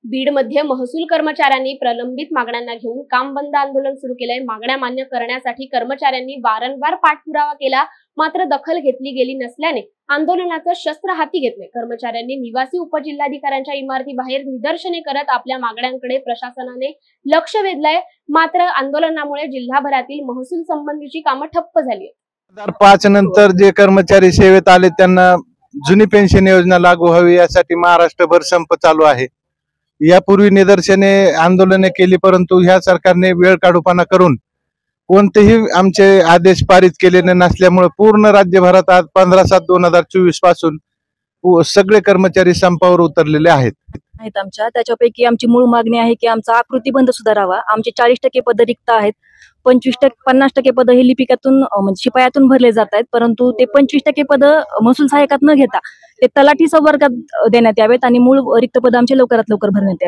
बीडमध्ये महसूल कर्मचाऱ्यांनी प्रलंबित मागण्यांना घेऊन काम बंद आंदोलन सुरू केलंय। मागण्या मान्य करण्यासाठी कर्मचाऱ्यांनी वारंवार पाठपुरावा केला, मात्र दखल घेतली गेली नसल्याने आंदोलनाचं शस्त्र हाती घेतले। कर्मचाऱ्यांनी निवासी उपजिल्हाधिकाऱ्यांच्या इमारतीबाहेर निदर्शने करत आपल्या मागण्यांकडे प्रशासनाने लक्ष वेधलंय, मात्र आंदोलनामुळे जिल्हाभरातील महसूल संबंधीची कामं ठप्प झाली। 2005 नंतर जे कर्मचारी सेवेत आले त्यांना जुनी पेन्शन योजना लागू व्हावी यासाठी महाराष्ट्रभर संप चालू आहे। यापूर्वी निदर्शने आंदोलने केली, परंतु ह्या सरकारने वेळ काढूपणा करून कोणतेही आमचे आदेश पारित केलेले नसल्यामुळे पूर्ण राज्यभरात आज 15/7/2024 पासून सगळे कर्मचारी संपावर उतरलेले आहेत। त्याच्यापैकी आमची मूळ मागणी आहे की आमचा आकृतीबंध सुधारावा। आमचे 40% पद रिक्त आहेत। 50% पद हे लिपिकातून म्हणजे शिपायातून भरले जात आहेत, परंतु ते 25% पद महसूल सहाय्यकात न घेता ते तलाठी संवर्गात देण्यात यावेत आणि मूळ रिक्त पद आमचे लवकरात लवकर भरण्यात यावेत।